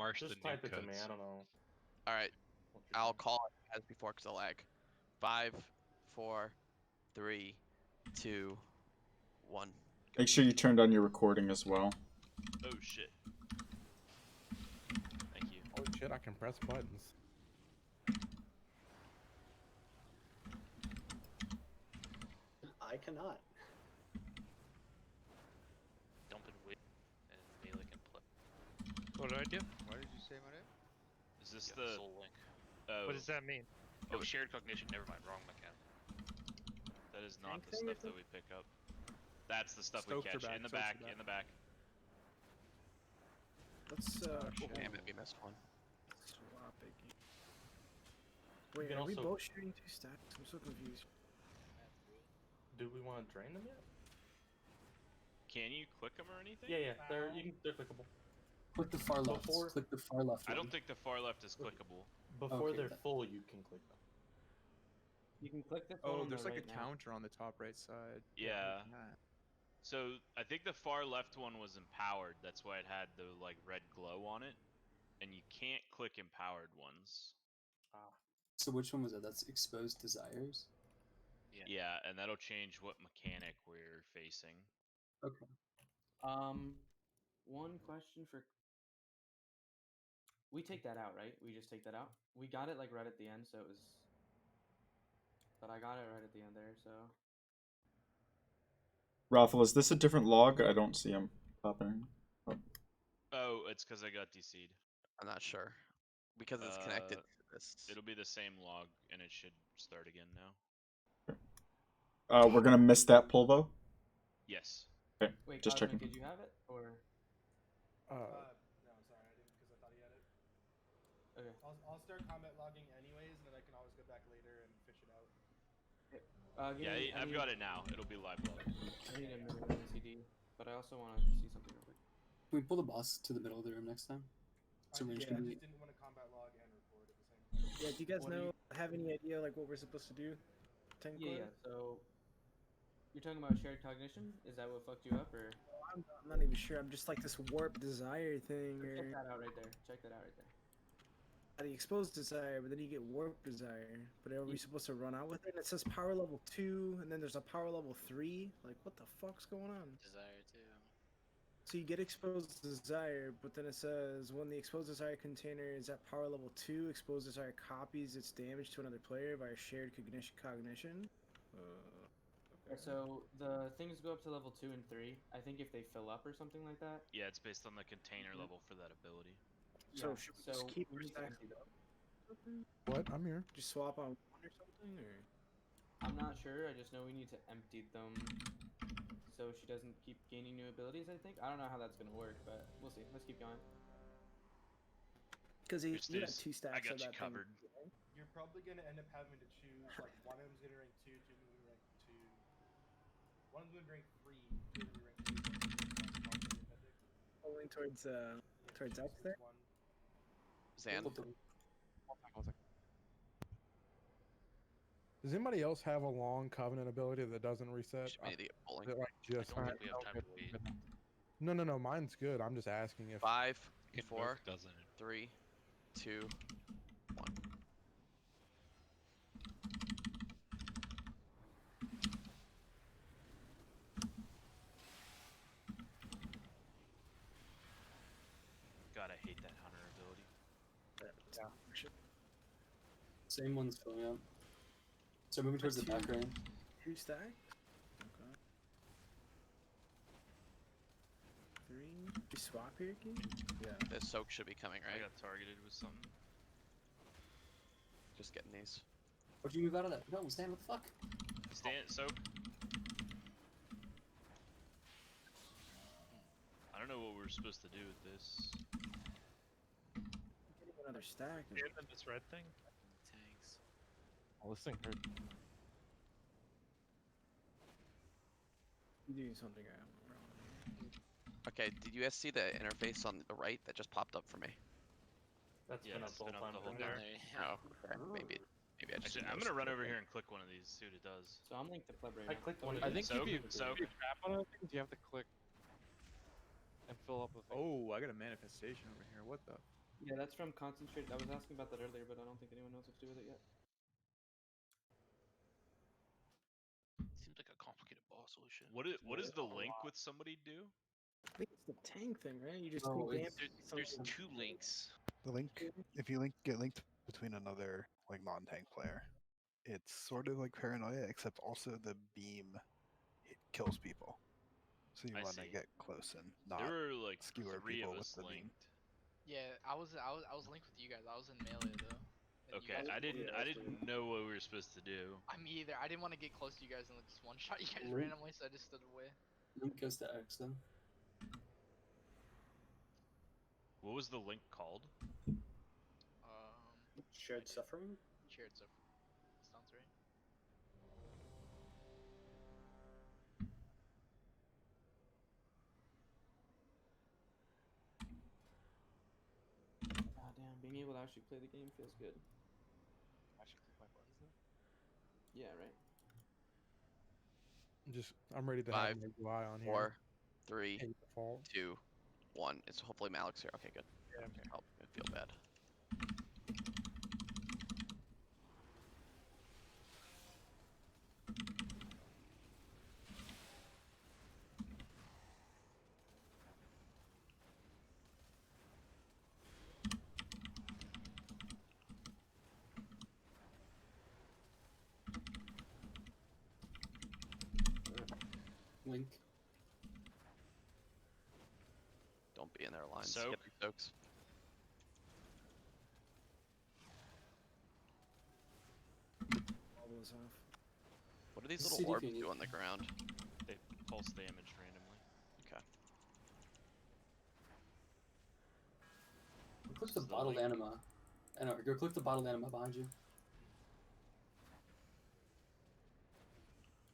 Marsh Just the new type it to me. codes. I don't know. All right, what you're I'll saying. call it as before because I lag. 5, 4, 3, 2, 1. Make sure you turned on your recording as well. Oh shit. Thank you. Holy shit, I can press buttons. I cannot. Dumping wit and melee can play. What did I do? What did you say, my name? Is this Yeah, the Soul Link. Oh, What does that mean? oh, shared cognition. Never mind. Wrong mechanic. That is not the stuff that we pick up. That's the stuff Stokes we are catch. back, In the Stokes are back. back. In the back. Let's Damn it, we missed one. swap again. You Wait, can are we also- both sharing 2 stacks? I'm so confused. Do we want to drain them yet? Can you click them or anything? Yeah, they're clickable. Click the far left. Before- Click the far left. I one. don't think the far left is clickable. Before Okay, they're then. full, you can click them. You can click the Oh, phone there's like right a now. counter on the top right side. Yeah. look at that. So I think the far left one was empowered. That's why it had the like red glow on it, and you can't click empowered ones. So which one was that? That's exposed desires. Yeah, and that'll change what mechanic we're facing. Okay. One question for. We take that out, right? We just take that out. We got it like right at the end, so it was. But I got it right at the end there, so. Raffle, is this a different log? I don't see him popping. Oh, it's because I got DC'd. I'm not sure. Because it's connected to this. It'll be the same log, and it should start again now. We're gonna miss that pull though. Yes. Okay, Wait, just Cosmic, checking. did you have it or? Uh, No, sorry, I didn't because I thought he had it. Okay. I'll start combat logging anyways, and then I can always go back later and fish it out. Give Yeah, me, I've got it now. It'll be live log. I need a minimum CD, but I also want to see something real quick. Can we pull the boss to the middle of the room next time? So I we're just just gonna be- didn't want to combat log and record at the same time. Yeah, do you guys What do know? Have any idea like what we're supposed to do? Yeah. So. You're talking about shared cognition? Is that what fucked you up, or? I'm not even sure. I'm just like this warp desire thing, Check or that out right there. Check that out right there. the exposed desire, but then you get warp desire. But are we supposed to run out with it? And it says power level 2, and then there's a power level 3. Like, what the fuck's going on? Desire too. So you get exposed desire, but then it says when the exposed desire container is at power level 2, exposed desire copies its damage to another player via shared cognition. So the things go up to level 2 and 3. I think if they fill up or something like that. Yeah, it's based on the container level for that ability. So should we just keep we need to stacks? empty them. what? I'm here. Just swap on one or something, or? I'm not sure. I just know we need to empty them so she doesn't keep gaining new abilities. I think. I don't know how that's gonna work, but we'll see. Let's keep going. Because you Here's got these. 2 stacks I got of you that covered. thing. You're probably gonna end up having to choose like one of them's gonna rank 2, two of them rank 2. One of them rank 3, two of them rank 3. Going towards X there. Zan. Does anybody else have a long covenant ability that doesn't reset? Should be the bowling. Is it, like, just don't think we have time to wait. No, mine's good. I'm just asking if 5, Invoke 4, doesn't. 3, 2, 1. God, I hate that hunter ability. Same one's filling up. So moving towards the back range. 2 stacks. Okay. 3. We swap here, King? Yeah. The soak should be coming, I right? got targeted with something. Just getting these. Why'd you move out of that? No, Stan, what the fuck? Stand soak. I don't know what we're supposed to do with this. Getting another stack. Yeah, then this red thing. Tanks. Oh, this thing hurt. I'm doing something I don't know. Okay, did you guys see the interface on the right that just popped up for me? That's Yeah, been up it's the whole been up time. the whole for me. time. Oh, okay. Maybe I just Actually, I'm gonna run over here and click one of these, see what it does. So I'm linked to pleb right I now. clicked So one we of I can- think Soak, if you soak. tap on other things, you have to click and fill up the thing. Oh, I got a manifestation over here. What the? Yeah, that's from concentrate. I was asking about that earlier, but I don't think anyone knows what to do with it yet. Seems like a complicated boss solution. What does the link with somebody do? I think it's the tank thing, right? You just No, take it's- damage. There's something- two links. The link, if you get linked between another like non-tank player, it's sort of like paranoia, except also the beam kills people, so you I want to see. get close and There not were like skewer 3 people of with us the beam. linked. Yeah, I was linked with you guys. I was in melee though. and you Okay, guys I were- didn't Yeah, that's didn't know what we were supposed to do. Me either. I didn't want to get close to you guys and like, just one shot you guys Link. randomly, so I just stood away. Link goes to X then. What was the link called? Shared suffering? Shared stuff. Sounds right. God damn, being able to actually play the game feels good. Actually, click my buttons though. Yeah, right. I'm ready to Five, have my UI on here. 4, 3, Hey, default. 2, 1. It's hopefully Malik's here. Okay, good. Yeah, I'm here. Oh, I feel bad. Link. Don't be in their lines. Soak. Get the soaks. All those off. What do these CD little orbs can do you- on the ground? They pulse damage randomly. Okay. Go click This the is the bottled link. anima. I know, go click the bottled anima behind you.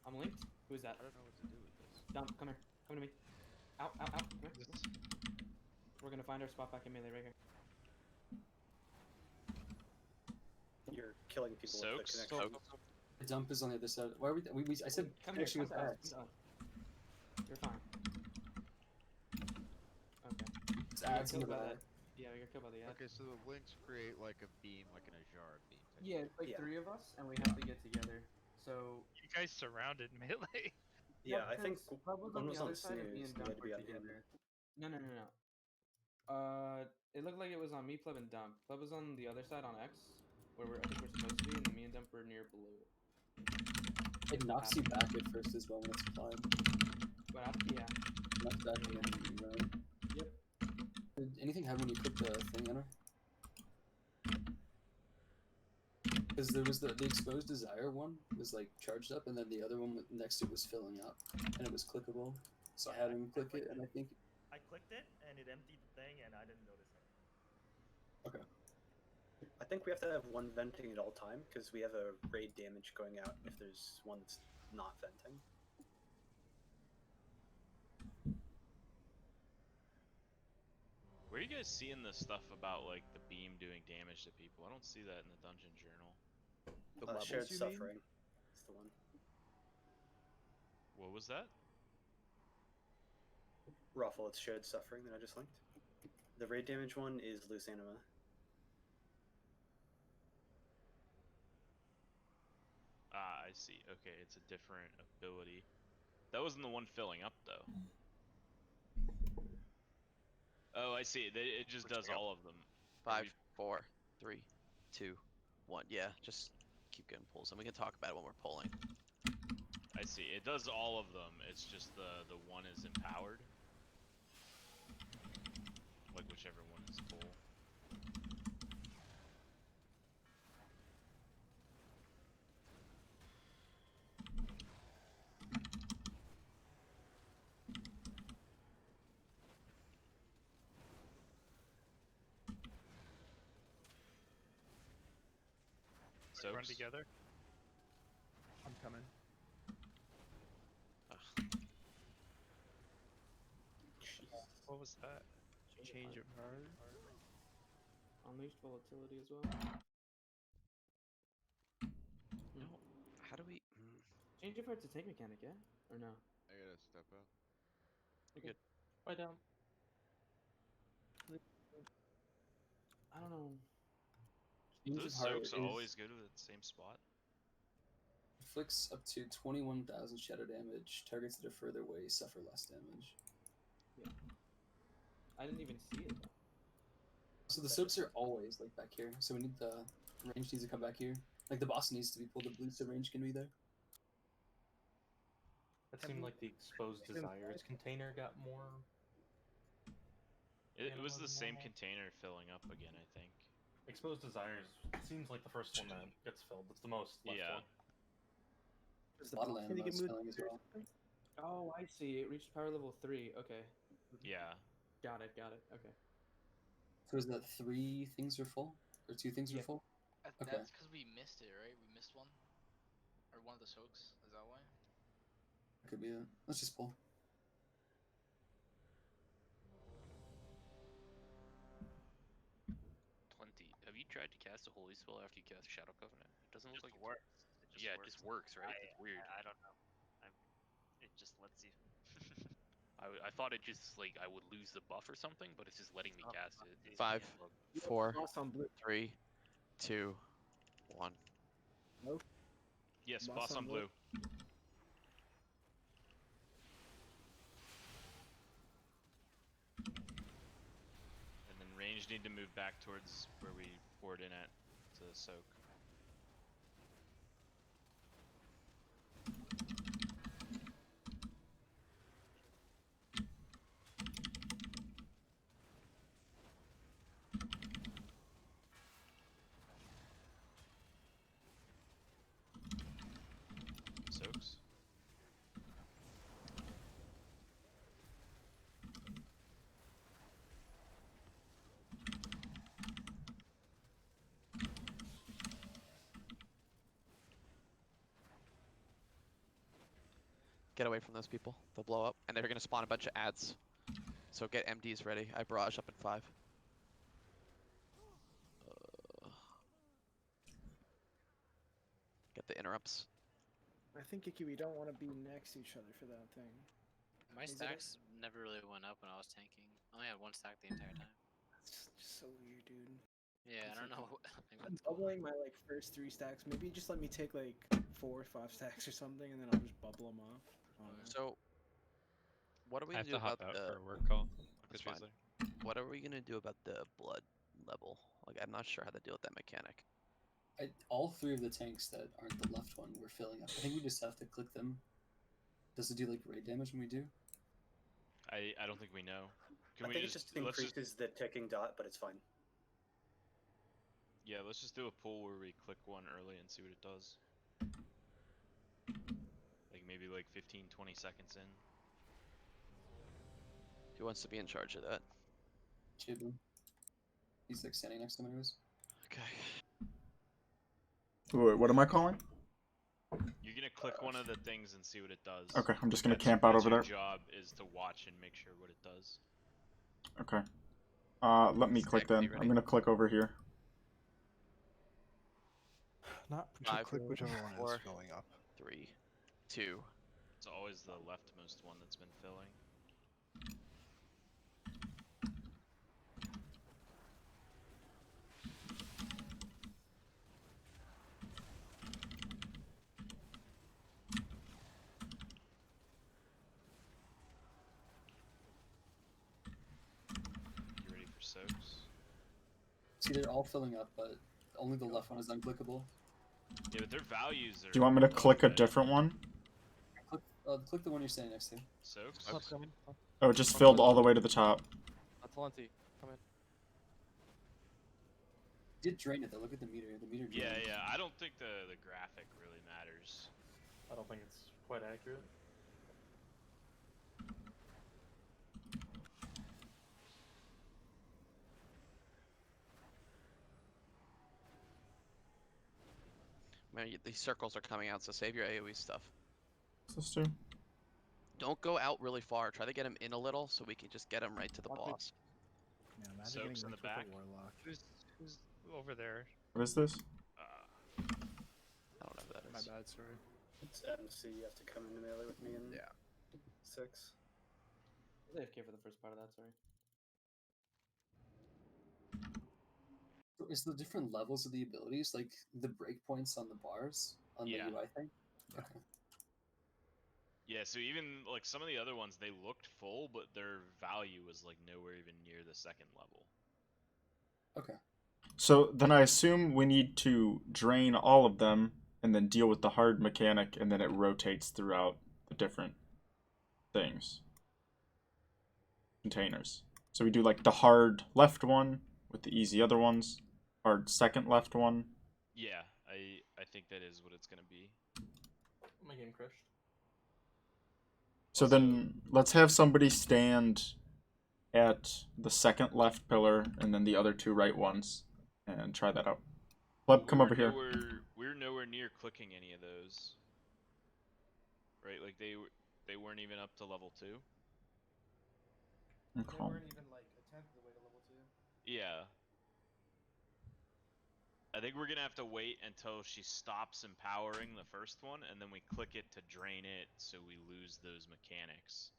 I'm linked. Who is that? I don't know what to do with this. Dom, come here. Come to me. Out, out, out. Come here. We're gonna find our spot back in melee right here. You're killing people with Soaks? the connection. Soaks. The dump is on the other side. Why are I said Come here. connection Come with to us. X. Come to us. You're fine. Okay. It's We got ads in the killed by back. that. Yeah, we got killed by the ad. Okay, so the links create like a beam, like an Ajar beam. type Yeah, thing. it's like Yeah. 3 of us, and we have to get together. So You guys surrounded melee. Yeah, I think because Club was one on was the on other side, and me snooze, and and you Dump had to were be on him. together. No. It looked like it was on me, Pleb, and Dump. Pleb was on the other side on X, where I think we're supposed to be, and then me and Dump were near below it. It knocks you back at first as well when it's applied. But after, yeah. Knocks back and then you run. Yep. Did anything happen when you click the thing enter? Because there was the exposed desire one was like charged up, and then the other one next to it was filling up, and it was clickable. So I had him click it, and I think I clicked it and it emptied the thing and I didn't notice it. okay. I think we have to have one venting at all time because we have a raid damage going out if there's one that's not venting. Where are you guys seeing this stuff about like the beam doing damage to people? I don't see that in the dungeon journal. The levels Shared you mean? suffering. That's the one. What was that? Ruffle, it's shared suffering that I just linked. The raid damage one is loose anima. Ah, I see. Okay, it's a different ability. That wasn't the one filling up though. Oh, I see. It just does all of them. 5, 4, 3, 2, 1. Yeah, just keep getting pulls, and we can talk about it when we're pulling. I see. It does all of them. It's just the one is empowered. Like whichever one is full. Run Soaks? together. I'm coming. What was that? Change of heart. Unleashed volatility as well. No, how do we? Change of heart's a tank mechanic, yeah? Or no? I gotta step up. You're good. Bye, Dom. Wounds Those of Heart soaks always go to the same spot. inflicts up to 21,000 shadow damage. Targets that are further away suffer less damage. Yeah. I didn't even see it though. So the soaps are always like back here. So we need the range needs to come back here. Like the boss needs to be pulled to blue, so range can be there. It seemed like the exposed desires container got more. It was the than same normal. container filling up again, I think. Exposed desires seems like the first one that gets filled. It's the most left Yeah. one. Does the Lot of boss land need to get mods moved filling as or well. something? Oh, I see. It reached power level 3. Okay. Yeah. Got it. Okay. So is that 3 things are full? Or 2 things are Yep. full? Okay. That's because we missed it, right? We missed one, or one of the soaks. Is that why? Could be it. Let's just pull. Have you tried to cast a holy spell after you cast Shadow Covenant? It doesn't look like It works. it just works, right? It's weird. I don't know. It just lets you. I thought it just like I would lose the buff or something, but it's just letting me cast it. It's 5, bug. 4, Boss on blue. 3, 2, 1. Nope. Yes, boss on blue. And then range need to move back towards where we poured in at to soak. Soaks. Get away from those people. They'll blow up, and they're gonna spawn a bunch of ads. So get MDs ready. I barrage up in 5. Get the interrupts. I think Icky, we don't want to be next to each other for that thing. My Is it stacks never really went up when I was tanking. I only had 1 stack the entire time. That's just so weird, dude. Yeah, I don't know. I'm bubbling my like first 3 stacks. Maybe just let me take like 4 or 5 stacks or something, and then I'll just bubble them off. So, what are we I gonna have do to hop about out the? for a work call. That's fine. What are we gonna do about the blood level? Like, I'm not sure how to deal with that mechanic. All 3 of the tanks that aren't the left one were filling up. I think we just have to click them. Does it do like raid damage when we do? I don't think we know. Can I we think just it just increases the ticking dot, but it's fine. Yeah, let's just do a pull where we click one early and see what it does. Like maybe like 15, 20 seconds in. Who wants to be in charge of that? Chibin. He's like standing next to him anyways. Okay. Wait, what am I calling? You're gonna click one of the things and see what it does. Okay, I'm just gonna That's- camp out that's over your there. job is to watch and make sure what it does. Okay. Let me click then. I'm gonna click over here. Not You should 5, click whichever one 4, is filling up. 3, 2. It's always the leftmost one that's been filling. You ready for soaks? See, they're all filling up, but only the left one is unclickable. Yeah, but their values are. Do you want me to low click a already. different one? Click the one you're standing next to. Soaks? Oh, it just filled all the way to the top. Atalante, come in. Did drain it though. Look at the meter. The meter. Yeah, drained. yeah. I don't think the graphic really matters. I don't think it's quite accurate. Man, these circles are coming out, so save your AoE stuff. What's this do? Don't go out really far. Try to get him in a little so we can just get him right to the boss. Yeah, imagine Soaks getting in the linked with back. a warlock. Who's over there? What is this? I don't know who that My is. bad, sorry. It's MC, you have to come into melee with me in 6. I was AFK for the first part of that, sorry. is the different levels of the abilities like the breakpoints on the bars on Yeah. the UI thing? Yeah. Okay. Yeah, so even like some of the other ones, they looked full, but their value was like nowhere even near the second level. Okay. So then I assume we need to drain all of them and then deal with the hard mechanic, and then it rotates throughout the different things. Containers. So we do like the hard left one with the easy other ones, hard second left one. Yeah, I think that is what it's gonna be. My game crashed. So then let's have somebody stand at the second left pillar and then the other two right ones and try that out. Pleb, come over here. We're nowhere near clicking any of those. Right? Like they weren't even up to level 2. They weren't even like a tenth of the way to level 2. Yeah. I think we're gonna have to wait until she stops empowering the first one, and then we click it to drain it, so we lose those mechanics.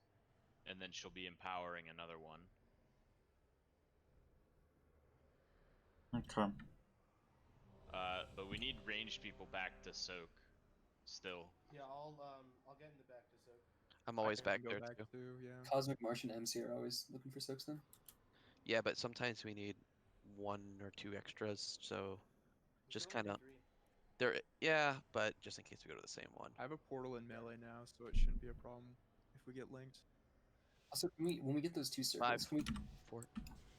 And then she'll be empowering another one. Okay. But we need ranged people back to soak. Still. Yeah, I'll get in the back to soak. I'm always I can back there go back too. too, yeah. Cosmic Martian MC are always looking for soaks then? Yeah, but sometimes we need 1 or 2 extras, so just kind of. Yeah, but just in case we go to the same one. I have a portal in melee now, so it shouldn't be a problem if we get linked. Also, when we get those 2 circles, 5, can we 4,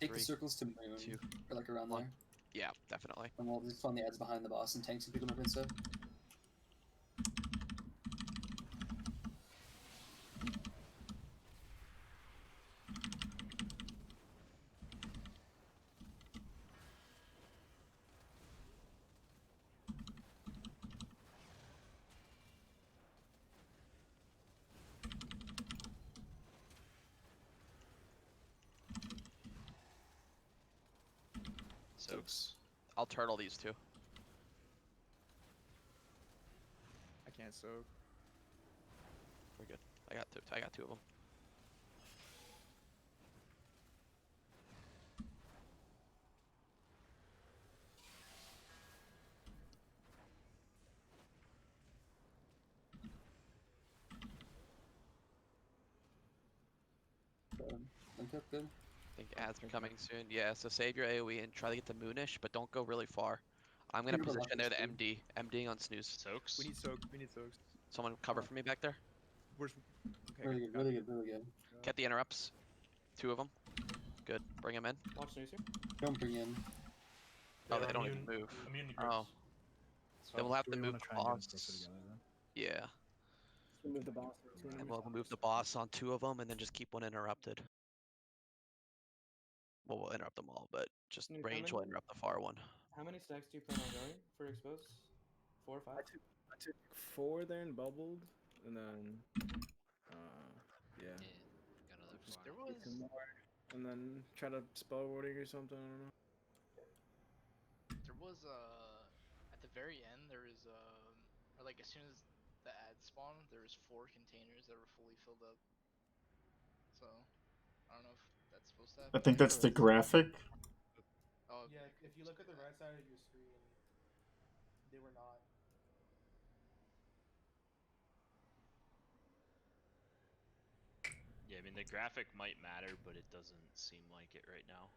take 3, the circles to moon 2, or like around 1. there? Yeah, definitely. And we'll just spawn the ads behind the boss and tanks and pick them up instead. Soaks. I'll turtle these 2. I can't soak. We're good. I got 2 of them. Link up good. I think ads are coming soon. Yeah, so save your AoE and try to get to moonish, but don't go really far. I'm gonna Remember position there the left is MDing on snooze. Soaks. We need soaks. We need soaks. Someone cover for me back there. Where's? Okay. Really good, really good, really good. Get the interrupts. 2 of them. Good. Bring them in. Watch snooze here. Don't bring in. Oh, They're they don't immune- even move. immune to Oh. grips. Then we'll have Do to we move wanna the try and get them closer boss. together then? Yeah. Move the boss. And we'll move the boss on 2 of them and then just keep one interrupted. Well, we'll interrupt them all, but just Snoop, range will interrupt the far one. How many stacks do you plan on going for expose? 4 or 5? I took 4 there and bubbled, and then yeah. Got another Just 4. There get was some more, and then try to spell warding or something. I don't know. there was at the very end there is or like as soon as the ad spawned there was 4 containers that were fully filled up. So I don't know if that's supposed to I happen. think that's the graphic. Oh Yeah, if you look at the right side of your screen, they were not. Yeah, I mean the graphic might matter, but it doesn't seem like it right now.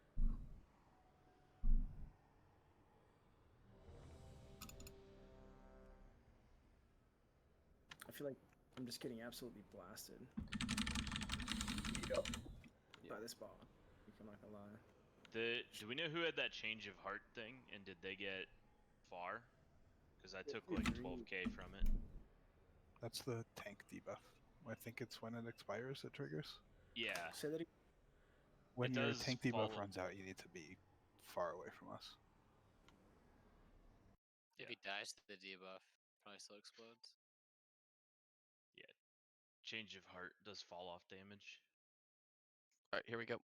I feel like I'm just getting absolutely blasted. Yep. By this ball. I'm not gonna lie. Do we know who had that change of heart thing, and did they get far? Because I took like 12k from it. That's the tank debuff. I think it's when it expires it triggers. Yeah. Say that again. When It your does tank debuff follow- runs out, you need to be far away from us. If he dies to the debuff, probably still explodes. Yeah. Change of heart does fall off damage. Alright, here we go.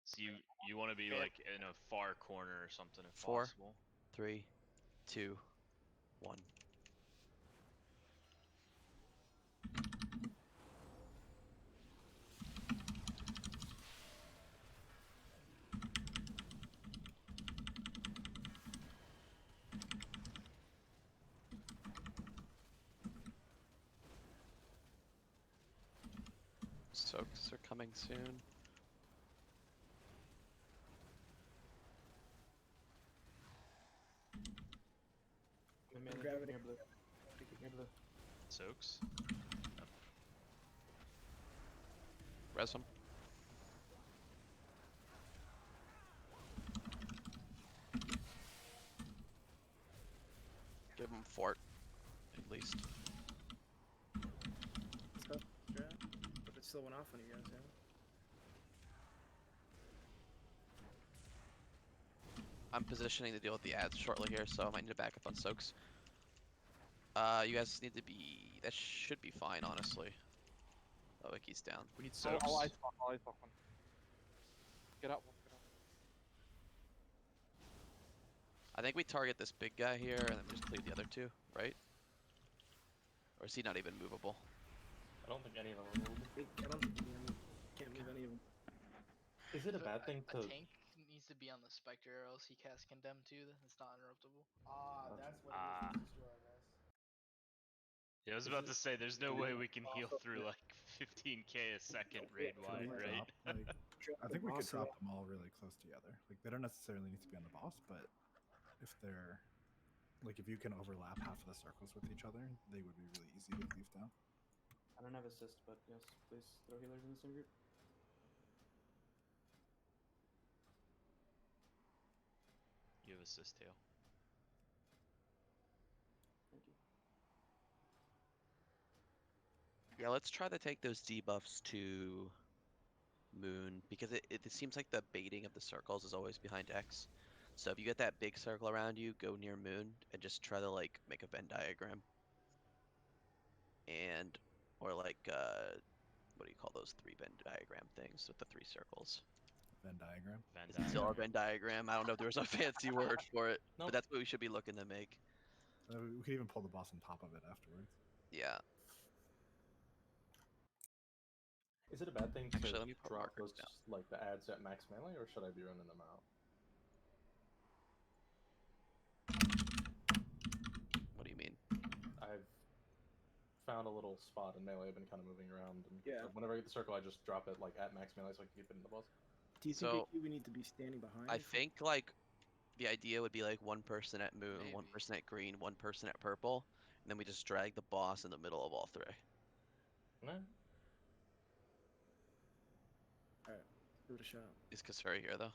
So you want to be like in a far corner or something if 4, possible. 3, 2, 1. Soaks are coming soon. Grab it. Near blue. Near blue. Soaks. Res him. Give him fort, at least. Tough strat, but it still went off on you guys, yeah. I'm positioning to deal with the ads shortly here, so I might need to back up on soaks. You guys need to be. That should be fine, honestly. Oh, Wiki's down. We need I'll soaks. ice block. I'll ice block one. Get up. Get up. I think we target this big guy here, and then we just clear the other two, right? Or is he not even movable? I don't think any of them are movable. I don't think you can't move any of them. Is it a bad thing A to? tank needs to be on the Spectre, or else he casts Condemn too. It's not interruptible. That's what it is with Destroy, guys. Yeah, I was about to say, there's no way we can heal through like 15k a second raid Can wide, we right? drop, like, I think we could drop them all really close together. Like, they don't necessarily need to be on the boss, but if they're like, if you can overlap half of the circles with each other, they would be really easy to cleave down. I don't have assist, but yes, please throw healers in the same group. You have assist tail. Thank you. Yeah, let's try to take those debuffs to Moon, because it seems like the baiting of the circles is always behind X. So if you get that big circle around you, go near Moon and just try to like make a Venn diagram. And or like what do you call those 3 Venn diagram things with the 3 circles? Venn diagram. Venn Is it still a Venn diagram? I don't know if there was a fancy word for it, Nope. but that's what we should be looking to make. We could even pull the boss on top of it afterwards. Yeah. Is it a bad thing Actually, to let me put drop markers those down. like the ads at max melee, or should I be running them out? What do you mean? I've found a little spot in melee. I've been kind of moving around, and Yeah. whenever I get the circle, I just drop it like at max melee so I can keep it in the boss. Do you think So, we need to be standing behind? I it for- think like the idea would be like 1 person at Moon, Maybe. 1 person at Green, 1 person at Purple, and then we just drag the boss in the middle of all 3. Nah. Alright, give it a shot. Is Kasuri here though?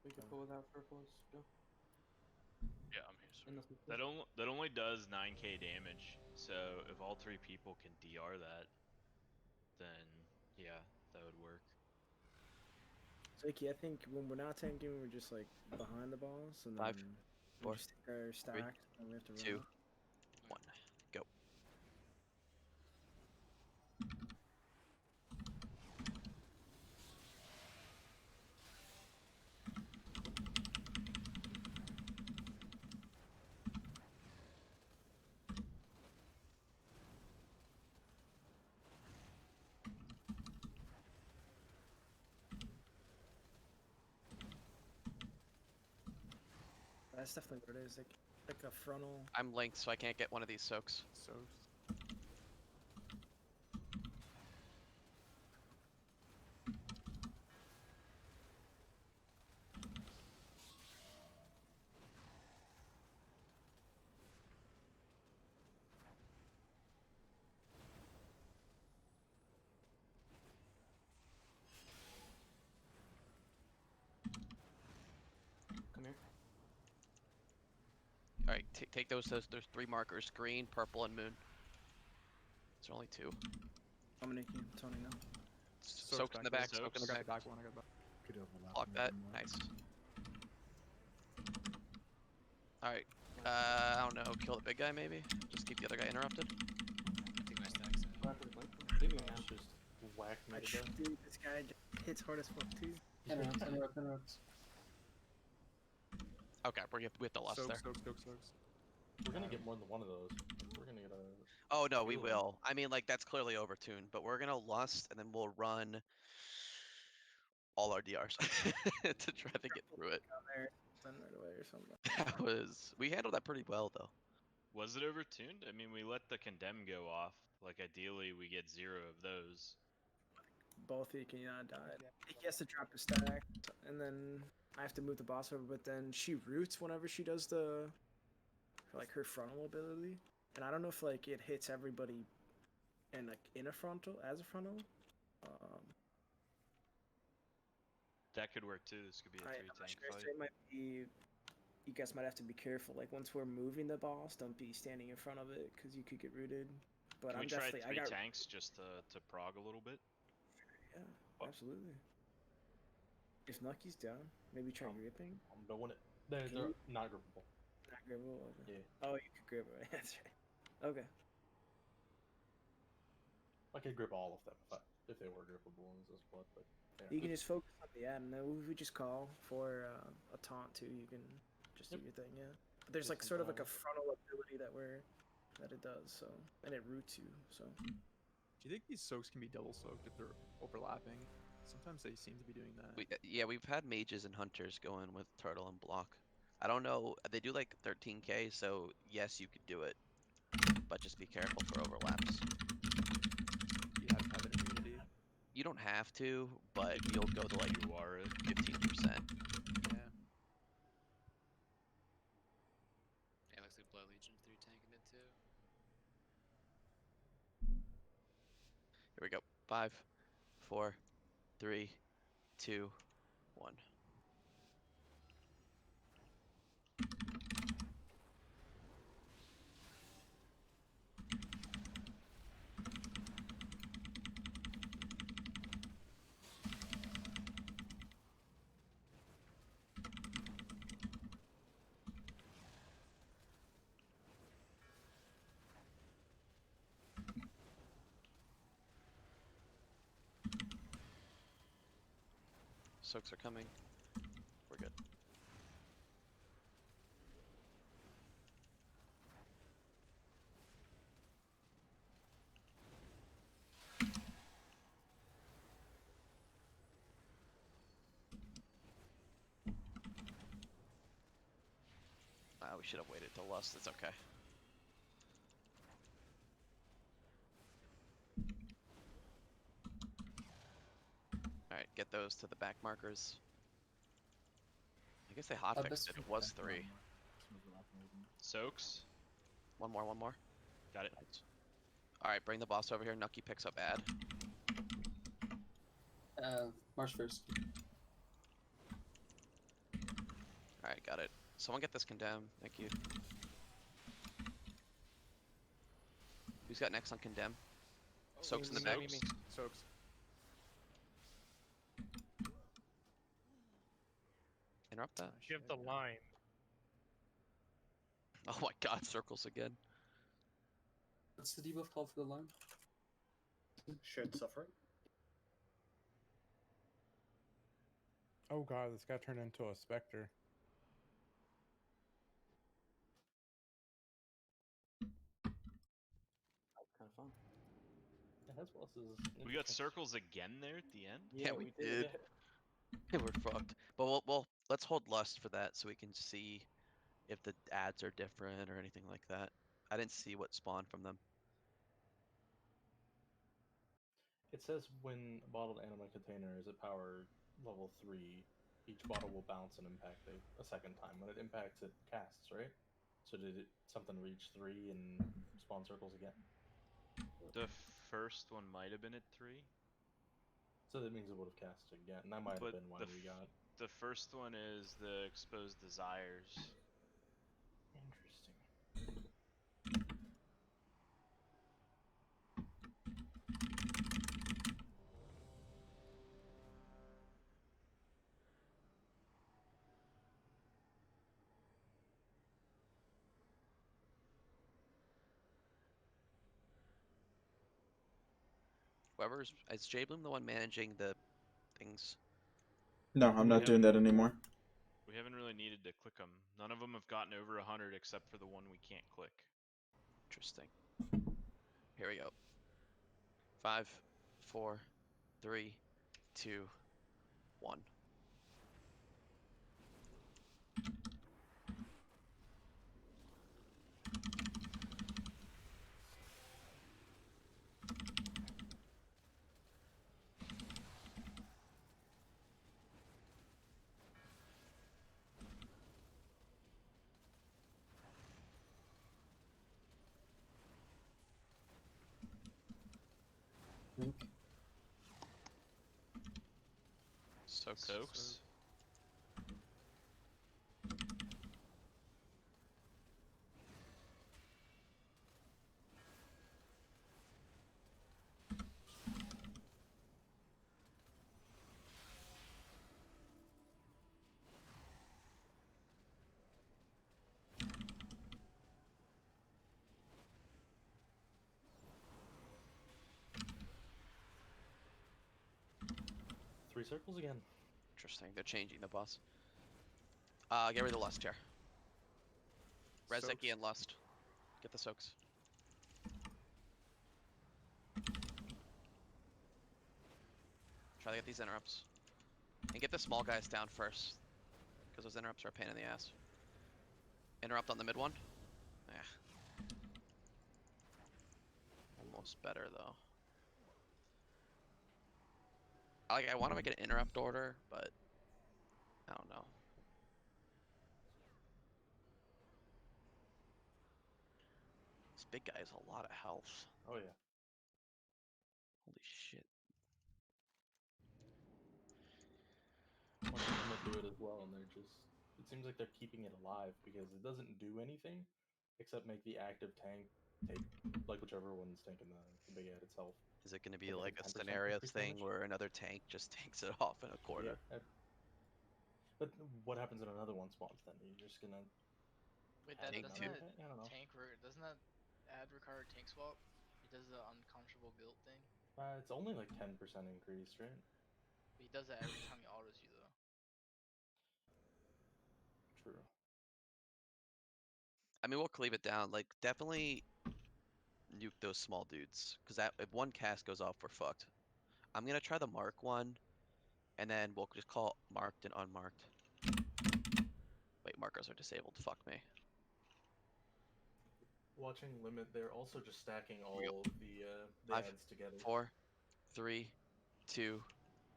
We could pull without purples. Go. Yeah, I'm here. Sorry. Unless That only does 9k damage. So if all 3 people can DR that, then yeah, that would work. Zaki, I think when we're not tanking, we're just like behind the boss, and 5, then 4, we just take our stacks, and we have to run. 2, out. 1, go. That's definitely what it is. Like a frontal. I'm linked, so I can't get one of these soaks. So come here. All right, take those. There's 3 markers: Green, Purple, and Moon. Is there only 2? Dominic, you, Tony, no. Soaks in the back. Soak in the I back. got back one. I got back. Could overlap. Block and that. then, Nice. All right. I don't know. Kill the big guy maybe. Just keep the other guy interrupted. I think my stack's in. Go after the blink. Leave me now. Just whack me I to death. dude, this guy hits hard as fuck too. Interrupts. Okay, we have to lust there. Soaks. We're gonna get more than one of those. We're gonna get a. Oh no, we Ooh. will. I mean, like that's clearly overtuned, but we're gonna lust and then we'll run all our DRs to try to get through it. Down there, run right away or something. We handled that pretty well though. Was it overtuned? I mean, we let the condemn go off. Like ideally, we get 0 of those. both of you can die. He has to drop his stack, and then I have to move the boss over. But then she roots whenever she does like her frontal ability, and I don't know if like it hits everybody in like in a frontal as a frontal. That could work too. This could be a I'm 3 not tank sure. fight. So it might be. You guys might have to be careful. Like once we're moving the boss, don't be standing in front of it because you could get rooted. But Can I'm we try definitely. 3 tanks just to prog a little bit? Yeah, absolutely. If Nucky's down, maybe try gripping. I'm doing it. They're not grippable. Not grippable. Okay. Yeah. Oh, you could grip it. That's right. Okay. I could grip all of them if they were grippable in this spot, but yeah. You can just focus on the ad, and then we just call for a taunt too. You can just do your thing, yeah. But there's like sort of like a frontal ability that it does, so and it roots you, so. Do you think these soaks can be double soaked if they're overlapping? Sometimes they seem to be doing that. Yeah, we've had mages and hunters go in with turtle and block. I don't know. They do like 13k, so yes, you could do it, but just be careful for overlaps. You have to have an immunity. You don't have to, but you'll go to like 15%. Yeah. Yeah, looks like Blood Legion 3 tanking it too. Here we go. 5, 4, 3, 2, 1. Soaks are coming. We're good. We should have waited till Lust. It's okay. Alright, get those to the back markers. I guess they hotfixed it. It was 3. Soaks. One more. Got it. Alright, bring the boss over here. Nucky picks up ad. March 1st. Alright, got it. Someone get this condemn. Thank you. Who's got next on condemn? Soaks in the back. Soaks. Interrupt that. Give the line. Oh my god, circles again. What's the debuff called for the line? Shared suffering. Oh god, this guy turned into a specter. That's kind of fun. Yeah, that's what this is. We got circles again there at the end. Yeah, we did. Yeah, we're fucked. But we'll let's hold Lust for that so we can see if the ads are different or anything like that. I didn't see what spawned from them. It says when a bottled anima container is at power level 3, each bottle will bounce and impact a second time. When it impacts, it casts, right? So did something reach 3 and spawn circles again? The first one might have been at 3. So that means it would have cast again. That might have been why we got. The first one is the exposed desires. Interesting. Is J Bloom the one managing the things? No, I'm not doing that anymore. We haven't really needed to click them. None of them have gotten over 100 except for the one we can't click. Interesting. Here we go. 5, 4, 3, 2, 1. think. Soaks. Three circles again. Interesting. They're changing the boss. Get rid of the Lust here. Rezeki and Lust. Get the soaks. Try to get these interrupts. And get the small guys down first. Because those interrupts are a pain in the ass. Interrupt on the mid one? Yeah. Almost better though. I want to make an interrupt order, but I don't know. This big guy has a lot of health. Oh yeah. Holy shit. Watching them do it as well, and they're just. It seems like they're keeping it alive because it doesn't do anything except make the active tank take like whichever one's taking the big ad itself. Is it going to be Like like a a 10% scenario increased thing damage? where another tank just takes it off in a quarter? Yeah. But what happens in another one spawns then? You're just gonna. Wait, have that Tank doesn't two. that I don't know. doesn't that ad require tank swap? He does the unconscionable guilt thing. It's only like 10% increase, right? But he does that every time he autos you though. True. I mean, we'll cleave it down. Like, definitely nuke those small dudes. Because that if one cast goes off, we're fucked. I'm going to try the mark one. And then we'll just call marked and unmarked. Wait, markers are disabled. Fuck me. Watching limit, they're also just stacking we go. all the 5, ads together. 4, 3, 2,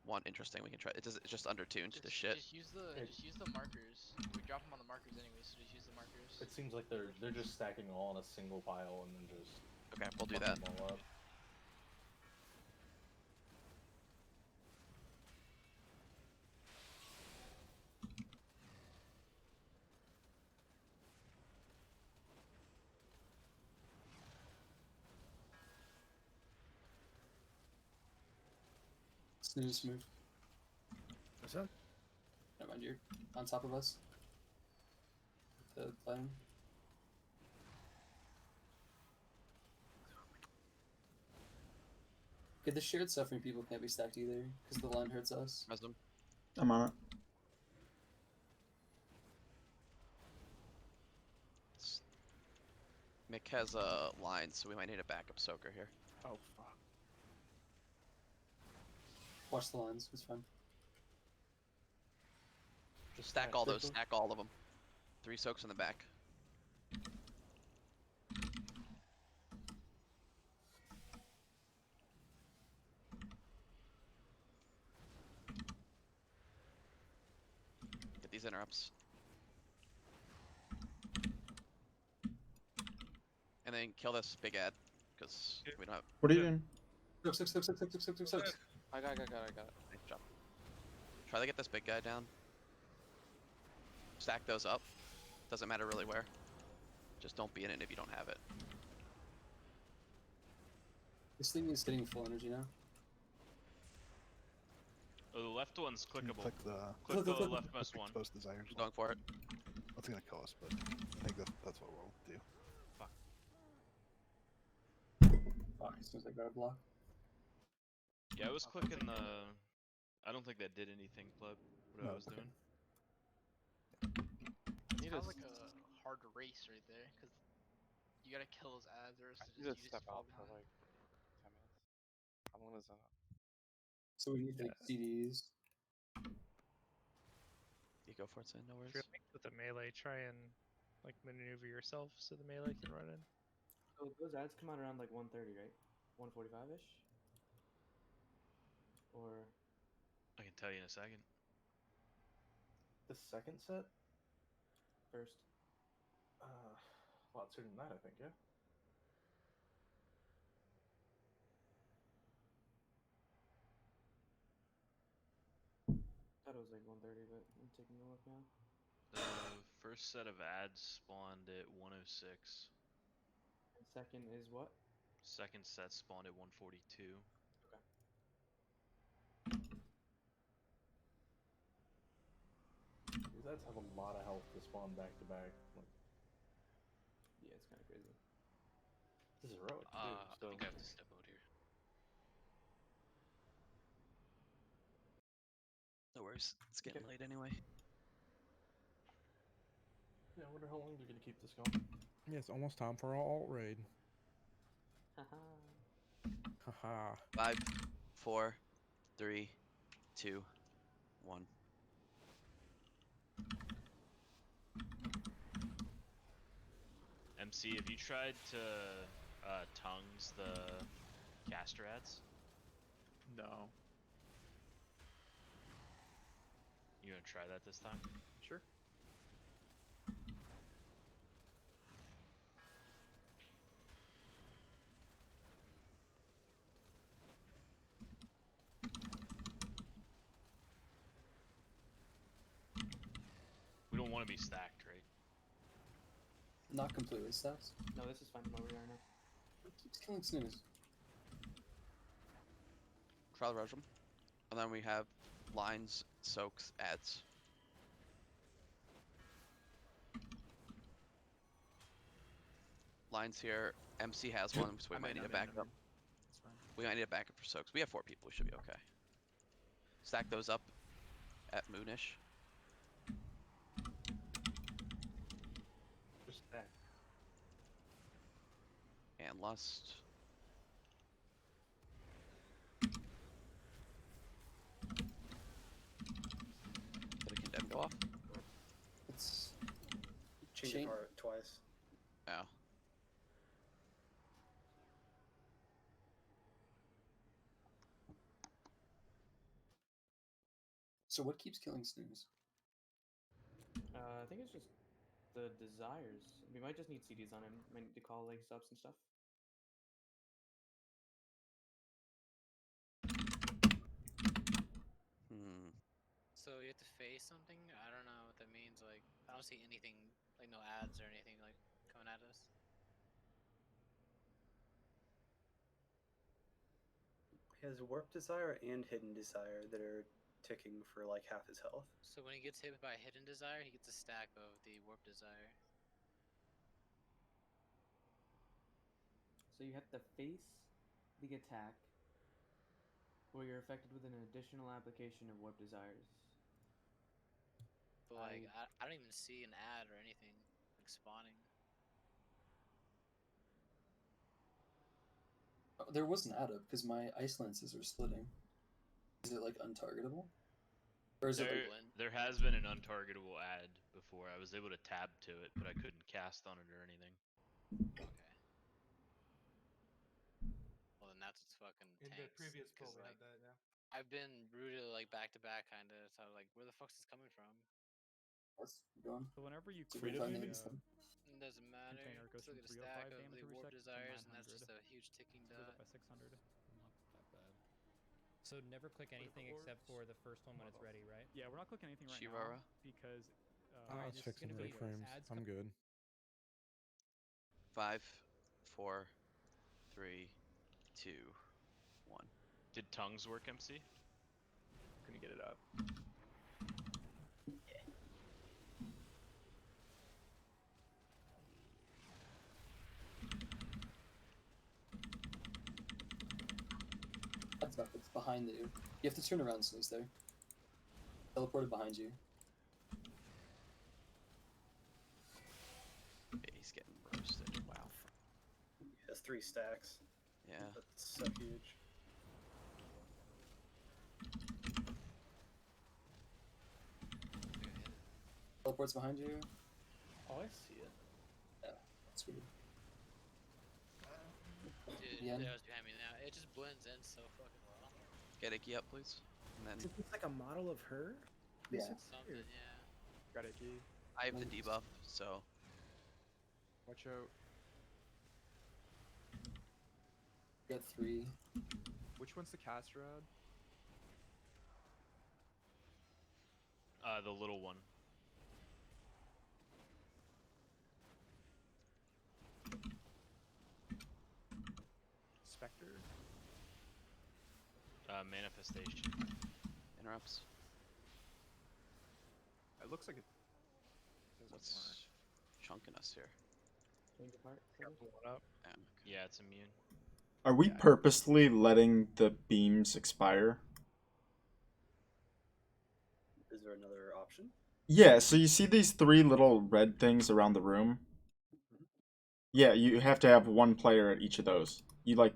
1. Interesting. We can try. It's just undertuned to shit. Just use the markers. We drop them on the markers anyway, so just use the markers. It seems like they're just stacking all in a single pile and then just. Okay, we'll do fucking that. them all up. Snooze move. What's up? Never mind, you're on top of us. The plane. Okay, the shared suffering people can't be stacked either, because the line hurts us. Wisdom. I'm on it. Mick has a line, so we might need a backup soaker here. Oh fuck. Watch the lines, it's fine. Just stack all those. Stack all of them. 3 soaks in the back. Get these interrupts. And then kill this big ad, because we don't have. What are you doing? Soak. I got it. Nice job. Try to get this big guy down. Stack those up. Doesn't matter really where. Just don't be in it if you don't have it. This thing is hitting full energy now. Oh, the left one's clickable. Click Click the click. leftmost one. Exposed desires. I'm going for it. That's gonna kill us, but I think that's what we'll do. Fuck, as soon as I got a block. Yeah, I was clicking the. I don't think that did anything, pleb. What I was doing. It's kind of like a hard race right there, because you gotta kill those ads, or else you just step fall out for behind. like 10 minutes. How long is that? So we need to make CDs. You go for it, Sin. No If worries. you're linked with a melee, try and like maneuver yourself so the melee can run in. So those ads come out around like 1:30, right? 1:45-ish? Or I can tell you in a second. The second set? first? A lot sooner than that, I think, yeah? thought it was like 1:30, but I'm taking a look now. The first set of ads spawned at 106. And second is what? Second set spawned at 142. Okay. These ads have a lot of health to spawn back to back. Like, Yeah, it's kind of crazy. this is heroic too. I So think I have to step out here. No worries. It's getting late anyway. yeah, I wonder how long they're gonna keep this going. Yeah, it's almost time for our alt raid. Haha. Haha. 5, 4, 3, 2, 1. MC, have you tried to tongues the caster ads? No. You gonna try that this time? Sure. We don't want to be stacked, right? Not completely stacked. No, this is fine where we are now. What keeps killing snooze? Trial Rosum. And then we have lines, soaks, ads. Lines here. MC has one, so we might need a backup. It's fine. We might need a backup for soaks. We have 4 people. We should be okay. Stack those up at Moonish. Just stack. And Lust. Did a condemn go off? It's Change Shane- your heart twice. Oh. So what keeps killing snooze? I think it's just the desires. We might just need CDs on him. Might need to call like subs and stuff. So you have to face something? I don't know what that means. Like, I don't see anything, like no ads or anything like coming at us. He has Warp Desire and Hidden Desire that are ticking for like half his health. So when he gets hit by a hidden desire, he gets a stack of the warp desire. So you have to face the attack where you're affected with an additional application of warp desires. But like, I don't even see an ad or anything like spawning. Oh, there was an ad up because my ice lances are splitting. Is it like untargetable? Or is it like There has been an untargetable ad before. I was able to tab to it, but I couldn't cast on it or anything. Okay. Well then that's what's fucking In tanks. the previous poll, 'cause, we like, had that, yeah. I've been rooted like back to back kinda, so like where the fuck's this coming from? what's going? So whenever you So create we find the these then? It doesn't matter. container, it goes Still from get a stack 305 of damage the every warp sec to desires, and that's 900. just a huge ticking So it goes up dot. by 600. Not that bad. So never click anything except for the first one when it's ready, right? Yeah, we're not clicking anything right Shivara. now because I was this is fixing gonna be break frames. ads I'm good. 5, 4, 3, 2, 1. Did tongues work, MC? Couldn't get it up. That's up. It's behind you. You have to turn around, Snooze. There. Teleported behind you. Yeah, he's getting roasted. Wow. He has 3 stacks. Yeah. That's so huge. Teleports behind you. Oh, I see it. Yeah, that's weird. Dude, Yeah. that was behind me now. It just blends in so fucking well. Get Icky up, please. And then It's like a model of her. Yeah. Something, yeah. Got it, G. I have the debuff, so Watch out. Got 3. Which one's the caster ad? The little one. Spectre. Manifestation. Interrupts. It looks like it. What's chunking us here? Change of heart. Up. Yeah, it's immune. Are we purposely letting the beams expire? Is there another option? Yeah, so you see these 3 little red things around the room? Yeah, you have to have 1 player at each of those. You like...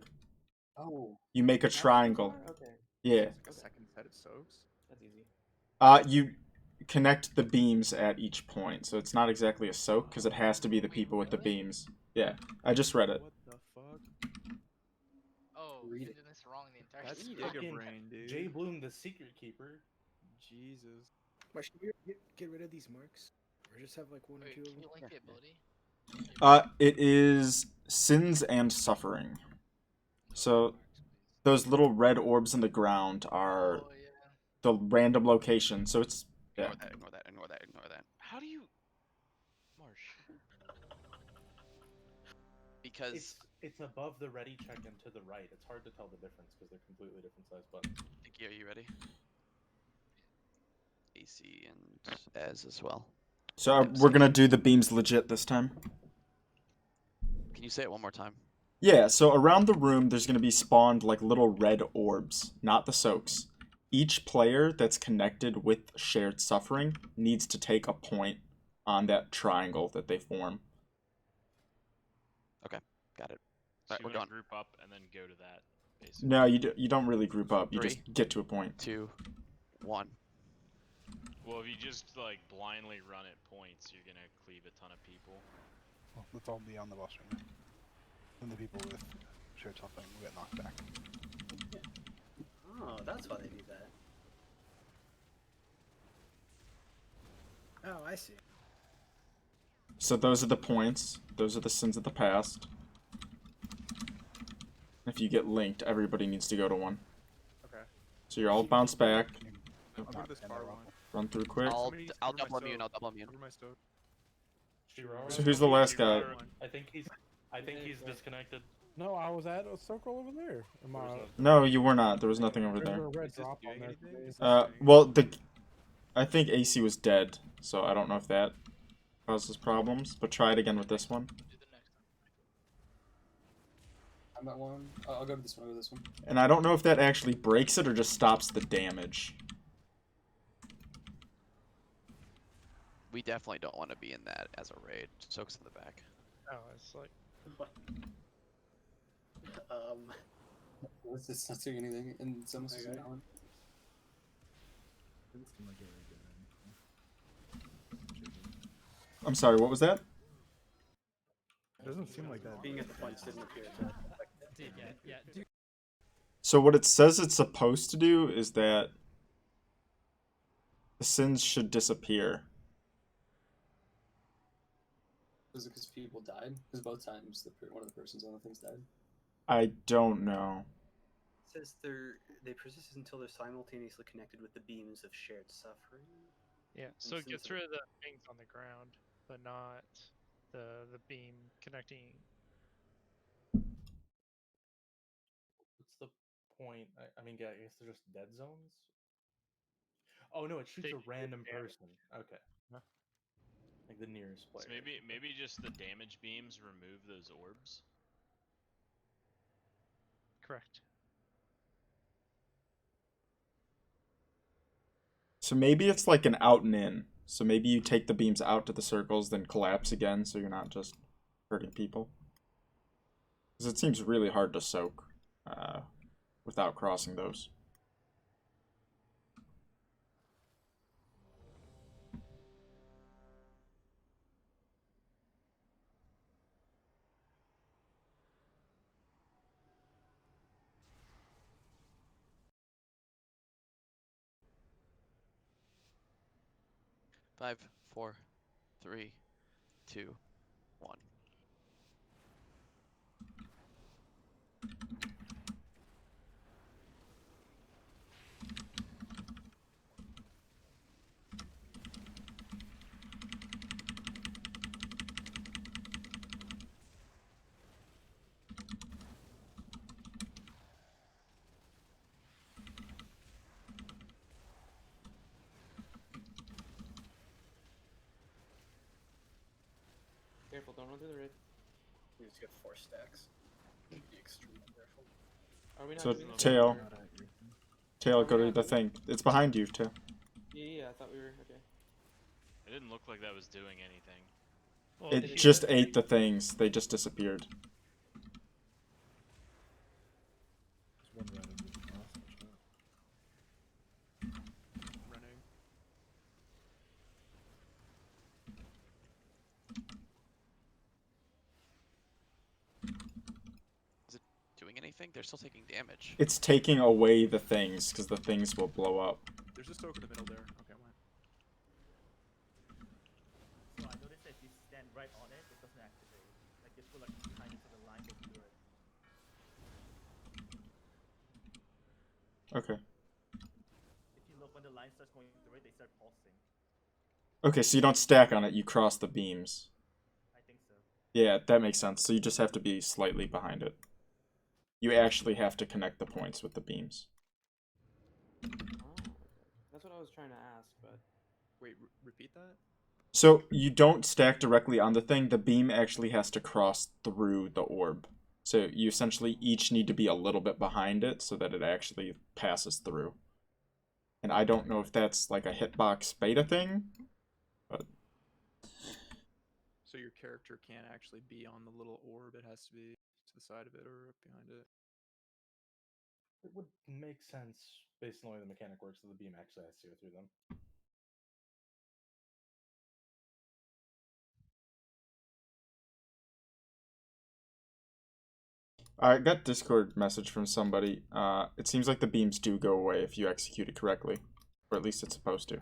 Oh. You make a triangle. Okay. Yeah. Like a second set of soaks. That's easy. You connect the beams at each point, so it's not exactly a soak, because it has to be the people with the beams. Yeah, I just read it. What the fuck? Oh, Read been it. doing this wrong the entire That's time. Giga Brain, dude. Jay Bloom, the secret keeper. Jesus. Why should we get rid of these marks? Or just have like one or Wait, two of can them? you link the ability? It is Sins and Suffering. So, those little red orbs in the ground are Oh, yeah. the random location, so it's... Yeah. Ignore that. How do you... Marsh. Because... It's above the ready check and to the right. It's hard to tell the difference because they're completely different size buttons. Thank you. Are you ready? AC and Ez as well. So we're gonna do the beams legit this time? Can you say it one more time? Yeah, so around the room there's gonna be spawned like little red orbs, not the soaks. Each player that's connected with Shared Suffering needs to take a point on that triangle that they form. Okay, got it. So Alright, you we're want going. to group up and then go to that, basically. No, you don't really group up. You 3, just get to a point. 2, 1. Well, if you just like blindly run at points, you're gonna cleave a ton of people. Well, let's all be on the boss right now. And the people with shared suffering will get knocked back. Oh, that's why they do that. Oh, I see. So those are the points. Those are the sins of the past. If you get linked, everybody needs to go to one. Okay. So you're all bounced back. I'll go to this far one. Run through quick. I'll double immune. I'll double immune. Cover my stove. So who's the last guy? I think he's disconnected. No, I was at a circle over there. Am I? No, you were not. There was nothing over There's there. a red drop on there. Well, I think AC was dead, so I don't know if that causes problems. But try it again with this one. I'm at one. I'll go to this one. I'll go to this one. And I don't know if that actually breaks it or just stops the damage. We definitely don't want to be in that as a raid. Soaks in the back. Oh, it's like... What? It's not doing anything, and someone's just Okay. on. I'm sorry, what was that? It doesn't seem like that. Being at the points didn't appear to. Yeah. So what it says it's supposed to do is that the sins should disappear. Was it because people died? Because both times one of the persons on the things died. I don't know. It says they persist until they're simultaneously connected with the beams of shared suffering. Yeah, so it gets rid of the things on the ground, but not the beam connecting. What's the point? I mean, yeah, I guess they're just dead zones. Oh no, it shoots a random person. Okay. Like the nearest player. So maybe just the damage beams remove those orbs. Correct. So maybe it's like an out and in. So maybe you take the beams out to the circles, then collapse again, so you're not just hurting people. Because it seems really hard to soak without crossing those. Five, 4, 3, 2, 1. Careful, don't run through the raid. You just get 4 stacks. Be extremely careful. Are we not So doing this? tail, Or- tail, Are go we to not the doing thing. It's behind you, tail. Yeah, I thought we were okay. It didn't look like that was doing anything. Well, It if you just let- ate the things. They just disappeared. Just one round into the boss, watch out. Running. Is it doing anything? They're still taking damage. It's taking away the things because the things will blow up. There's a soak in the middle there. Okay, one. So I noticed that if you stand right on it, it doesn't activate. Like it's for like behind it so the line goes through it. Okay. If you look when the line starts going through it, they start pulsing. Okay, so you don't stack on it, you cross the beams. I think so. Yeah, that makes sense. So you just have to be slightly behind it. You actually have to connect the points with the beams. Oh, okay. That's what I was trying to ask, but Wait, repeat that? So you don't stack directly on the thing, the beam actually has to cross through the orb. So you essentially each need to be a little bit behind it so that it actually passes through. And I don't know if that's like a hitbox beta thing, but So your character can't actually be on the little orb. It has to be to the side of it or up behind it. It would make sense based on the way the mechanic works that the beam actually has to go through them. I got Discord message from somebody. It seems like the beams do go away if you execute it correctly. Or at least it's supposed to. I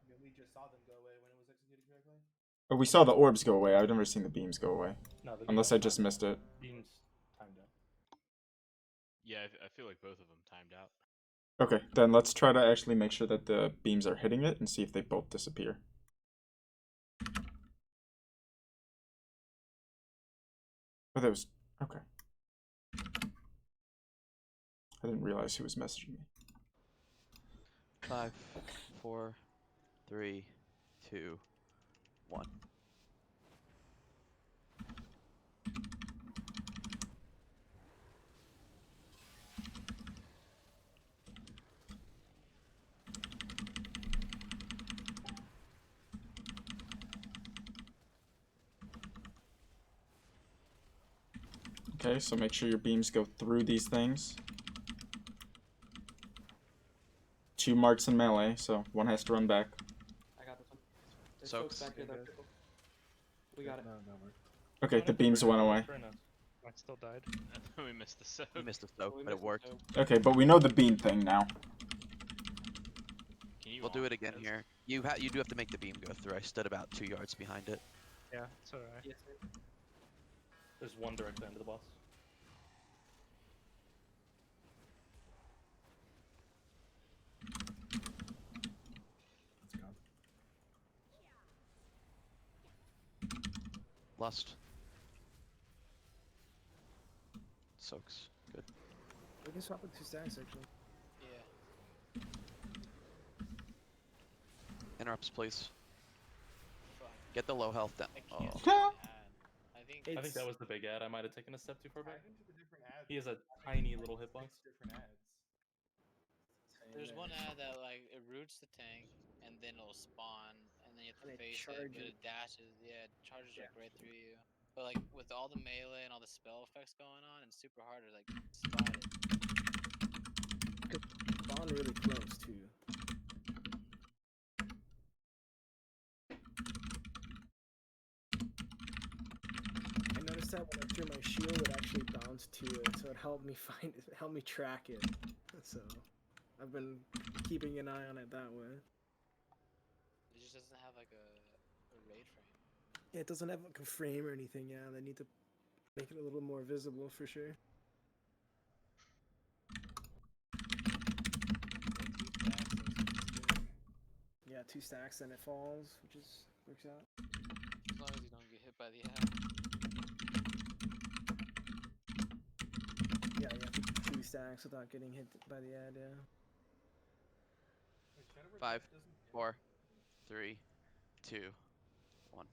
mean, we just saw them go away when it was executed correctly. But we saw the orbs go away. I've never seen the beams go away. No, the Unless beams I just timed missed out. it. Beams timed out. Yeah, I feel like both of them timed out. Okay, then let's try to actually make sure that the beams are hitting it and see if they both disappear. Oh, that was... okay. I didn't realize who was messaging me. 5, 4, 3, 2, 1. Okay, so make sure your beams go through these things. 2 marks in melee, so one has to run back. I got this one. There's Soaks. folks back here though. We got it. No, we're... Okay, the beams went away. I still died. We missed the soak. We missed the soak, We but it missed the worked. soak. Okay, but we know the beam thing now. Can you We'll do on it again this? here. You do have to make the beam go through. I stood about 2 yards behind it. Yeah, so did I. Yes, sir. There's one directly into the boss. Let's go. Lust. Soaks. Good. We can swap with 2 stacks actually. Yeah. Interrupts, please. Get the low health down. Oh. I think that was the big ad. I might have taken a step too far back. I took a different ad. He has a tiny little hitbox. Different ads. There's one ad that like it roots the tank and then it'll spawn and then you have to And it face it, but charges. it dashes. Yeah, it charges like right through you. But like with all the melee and all the spell effects going on, it's super hard to like spot it. Spawn really close too. I noticed that when I threw my shield, it actually bounced to it, so it helped me find it, helped me track it. So I've been keeping an eye on it that way. It just doesn't have like a raid frame. Yeah, it doesn't have like a frame or anything. Yeah, they need to make it a little more visible for sure. Yeah, 2 stacks and it falls, which is works out. As long as you don't get hit by the ad. Yeah, you have to do 2 stacks without getting hit by the ad. Yeah. 5, 4, 3, 2, 1.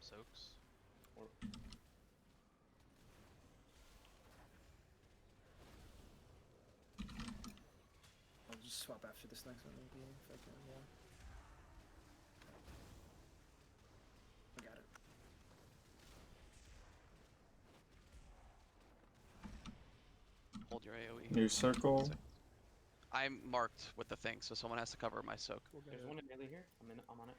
Soaks. Or I'll just swap after this next one, maybe, if I can, yeah. I got it. Hold your AoE. New circle. I'm marked with the thing, so someone has to cover my soak. there's one in melee here. I'm on it.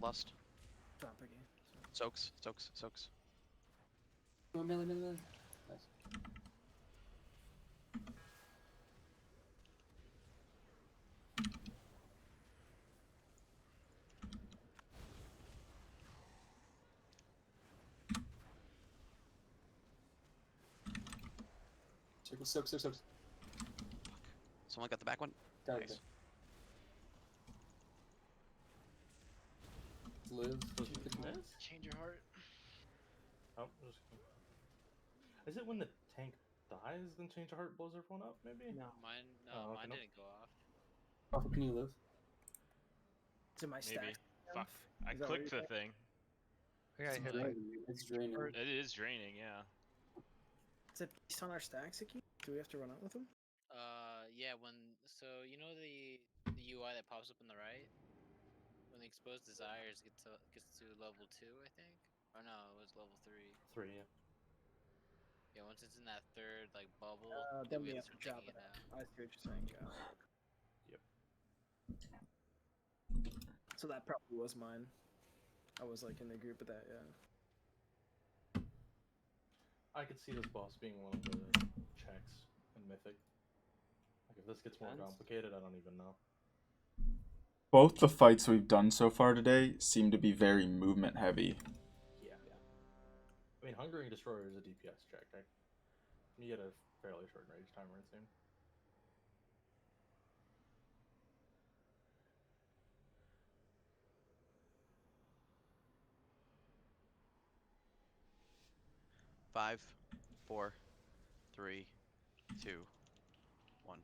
Lust. Drop again. Soaks. Oh, melee. Nice. Circle, soak. Someone got the back one? Got Nice. it. Live. Change your heart. Oh, is it when the tank dies, then change of heart blows everyone up? Maybe. No. Mine okay, didn't go off. Alpha, can you live? Is it my Maybe. stack? Fuck. I Is that what clicked you're the thing. I got It's hit by. draining. It's draining. It is draining, yeah. Is it based on our stacks, Iki? Do we have to run out with them? Yeah. So you know the UI that pops up on the right when the exposed desires gets to level 2, I think. Or no, it was level 3. 3, yeah. Yeah, once it's in that third like bubble, Then we we have have to to start drop taking it it out. out. I see what you're saying, Kyle. Yep. So that probably was mine. I was like in the group of that, yeah. I could see this boss being one of the checks in Mythic. Like if this gets more complicated, I don't even know. Both the fights we've done so far today seem to be very movement heavy. Yeah. I mean, Hungering Destroyer is a DPS check, right? You get a fairly short range timer, it seems. Five, 4, 3, 2, 1.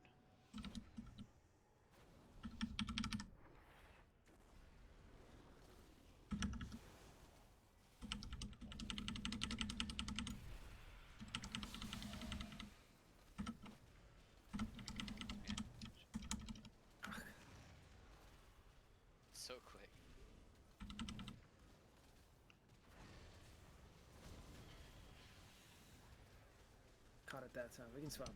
So quick. Caught it that time. We can swap it.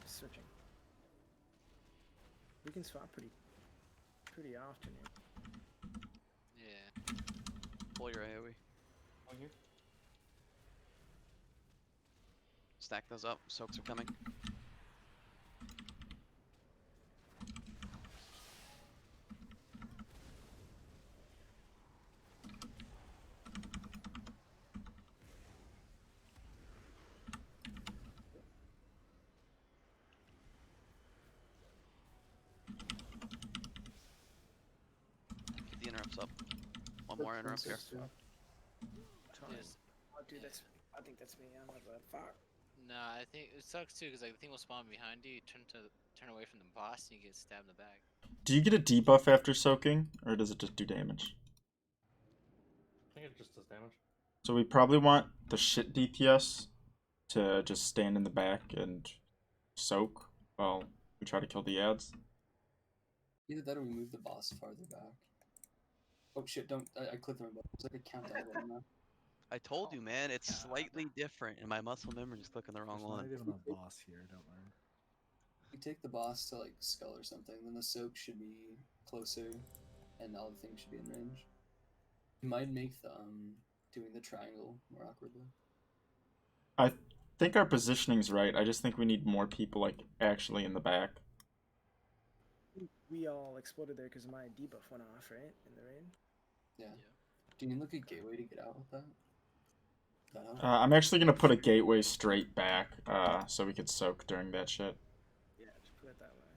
Switching. We can swap pretty often here. Yeah. Pull your AoE. On here. Stack those up. Soaks are coming. Keep the interrupts up. One more interrupt here. Yes. Oh, dude, I think that's me. I'm like, fuck. Nah, I think it sucks too because like the thing will spawn behind you. You turn away from the boss and you get stabbed in the back. Do you get a debuff after soaking, or does it just do damage? I think it just does damage. So we probably want the shit DPS to just stand in the back and soak while we try to kill the ads. Either that or we move the boss farther back. Oh shit, don't. I clicked the wrong button. There's like a countdown button now. I told you, man, it's slightly different, and my muscle memory is clicking the wrong There's one. not even a boss here, don't worry. We take the boss to like skull or something, then the soak should be closer, and all the things should be in range. You might make the doing the triangle more awkward though. I think our positioning's right. I just think we need more people like actually in the back. We all exploded there because my debuff went off, right? In the rain. Yeah. Do you look at gateway to get out with that? I'm actually gonna put a gateway straight back, so we could soak during that shit. Yeah, just put it that way.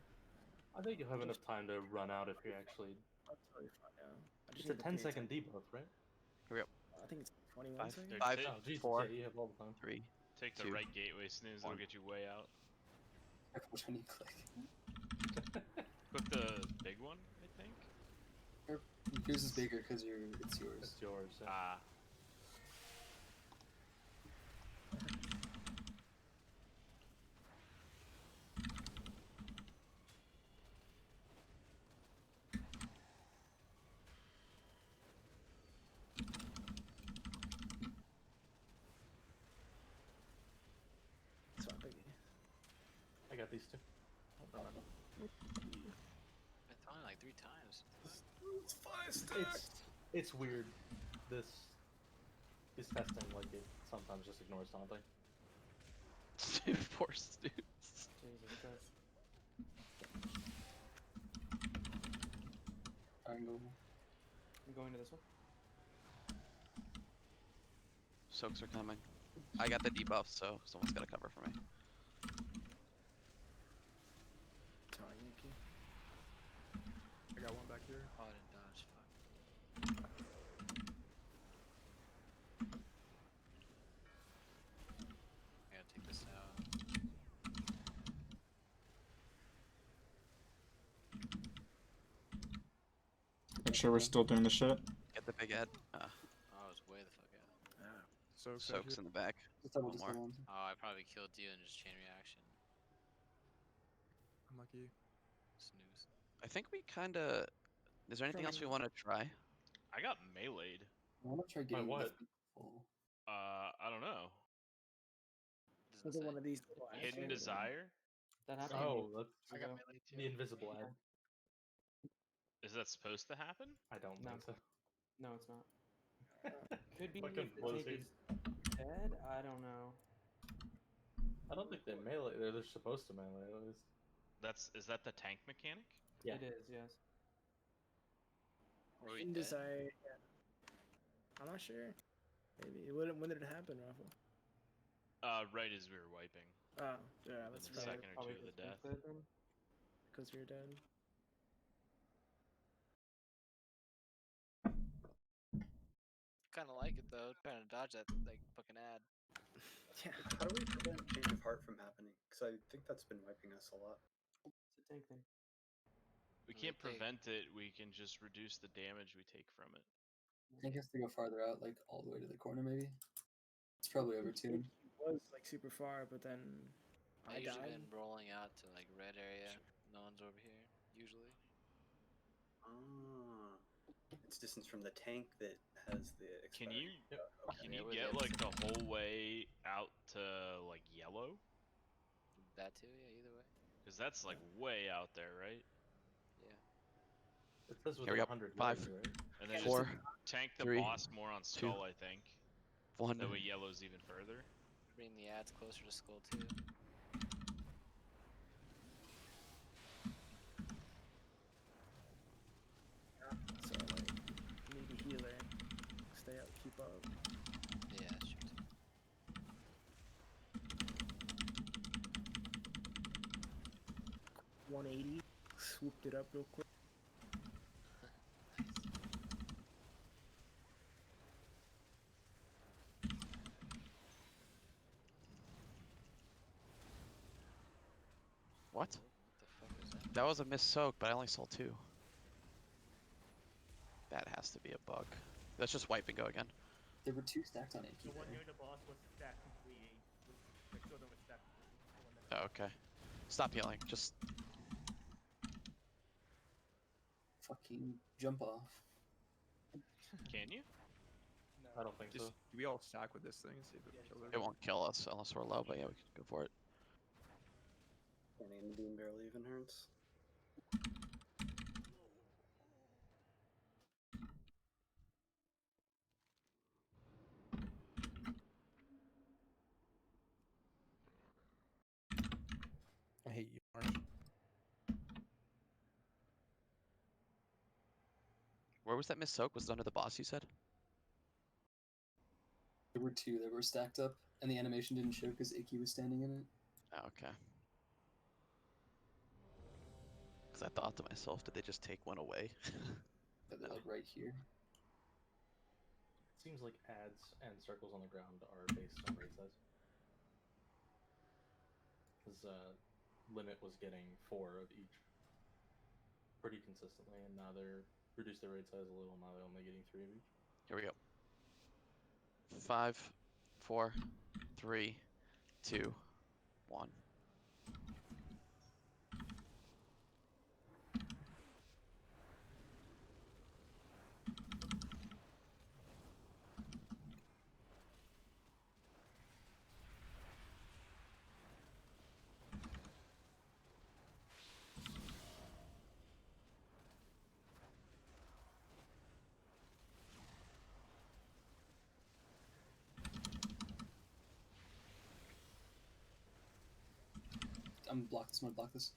I think you'll have enough time to run out if you actually. That's totally fine. Yeah. I It's just a need to pay 10-second attention. debuff, right? Hurry up. I think it's 21 seconds. Five, Oh, Jesus, four, yeah, you have all the time. 3. Take the 2, right gateway snooze, it'll 1. get you way out. Which one you click? Click the big one, I think. Yours is bigger because it's yours. It's yours. Yeah. Ah. That's what I'm thinking. I got these two. It's only like 3 times. It's 5 stacks. It's weird. This is testing like it sometimes just ignores taunting. Poor students. Jesus Christ. Triangle. I'm going to this one. Soaks are coming. I got the debuff, so someone's gotta cover for me. I got one back here. Oh, I didn't dodge. Fuck. I gotta take this out. Make sure we're still doing the shit. Get the big head. Oh, I was way the fuck out. Soaks in the back. Just double, One just more. double. Oh, I probably killed you in just chain reaction. Unlucky. Snooze. I think we kinda. Is there anything else we want to try? I got meleeed. I want to try getting what? the full. I don't know. Another one of these. Hidden Desire? That happened. Oh, that's I got melee too. the invisible ad. Is that supposed to happen? I don't No. think so. No, it's not. Could be Fucking if the tank Blizzard. is dead. I don't know. I don't think they're melee. They're supposed to melee at least. Is that the tank mechanic? Yeah. It is, yes. Are we In dead? desire. Yeah. I'm not sure. Maybe. When did it happen, Raffle? Right as we were wiping. Oh, yeah, that's The right. second or two of the death. Because we were dead. Kind of like it though. Trying to dodge that like fucking ad. Yeah. How do we prevent change of heart from happening? Because I think that's been wiping us a lot. It's a tank thing. We can't prevent it, we can just reduce the damage we take from it. I think it has to go farther out, like all the way to the corner, maybe. It's probably overtuned. It was like super far, but then I usually died. been rolling out to like red area. No one's over here usually. Ah, it's distance from the tank that has the. Can you Okay. can you Yeah, get like the whole way out to like yellow? That too, yeah. Either way. Because that's like way out there, right? Yeah. It says Here we with go. 100 5, melee, right? And then 4, just tank the 3, boss more on 2, skull, I think. 1. That way yellow's even further. Bring the ads closer to skull too. So like, need a healer. Stay up, keep up. Yeah, shoot. Nice. 180. Swooped it up real quick. What? What the fuck is that? That was a missed soak, but I only saw 2. That has to be a bug. Let's just wipe and go again. There were 2 stacked on The AK. one near the boss was stacked completely. The children were stacked completely. The one that- Oh, okay. Stop healing. Just Fucking jump off. Can you? I don't think Just so. do we all stack with this thing and see if it kills it won't kill us unless we're low, but yeah, we can go for it. Planning the beam barely even hurts. I hate you, Marsh. Where was that missed soak? Was it under the boss, you said? There were 2 that were stacked up, and the animation didn't show because Icky was standing in it. Oh, okay. Because I thought to myself, did they just take one away? But they're like right here. It seems like ads and circles on the ground are based on raid size. Because Limit was getting 4 of each pretty consistently, and now they're reduced their raid size a little. Now they're only getting 3 of each. Here we go. 5, 4, 3, 2, 1. I'm gonna block this. I'm gonna block this.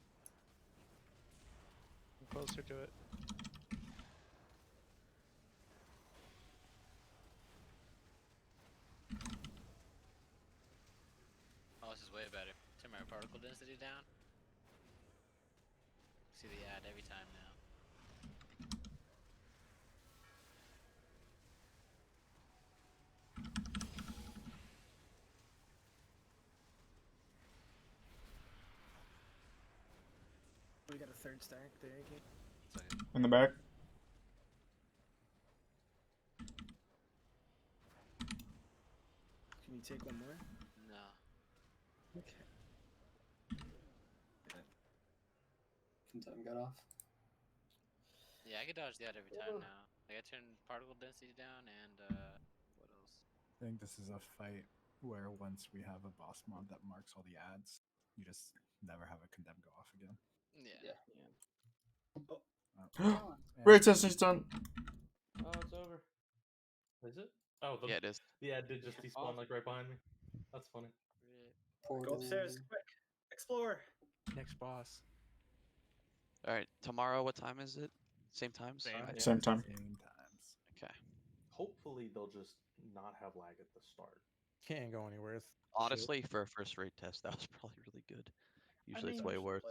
I'm closer to it. Oh, this is way better. Turn my particle density down. See the ad every time now. We got a third stack there again. In the back. Can you take one more? No. Okay. Time got off. Yeah, I can dodge the ad every time now. Like I turn particle density down and what else? I think this is a fight where once we have a boss mod that marks all the ads, you just never have a condemn go off again. Yeah. Raid testing's done. Oh, it's over. Is it? Oh, Yeah, it is. The ad did just despawn like right behind me. That's funny. Go upstairs, quick. Explore. Next boss. All right, tomorrow, what time is it? Same times? Same time. Okay. Hopefully they'll just not have lag at the start. Can't go anywhere. It's Honestly, for a first raid test, that was probably really good. Usually it's way worse.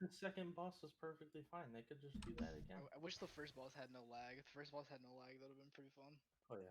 The second boss is perfectly fine. They could just do that again. I wish the first boss had no lag. If the first boss had no lag, that would have been pretty fun. Oh yeah.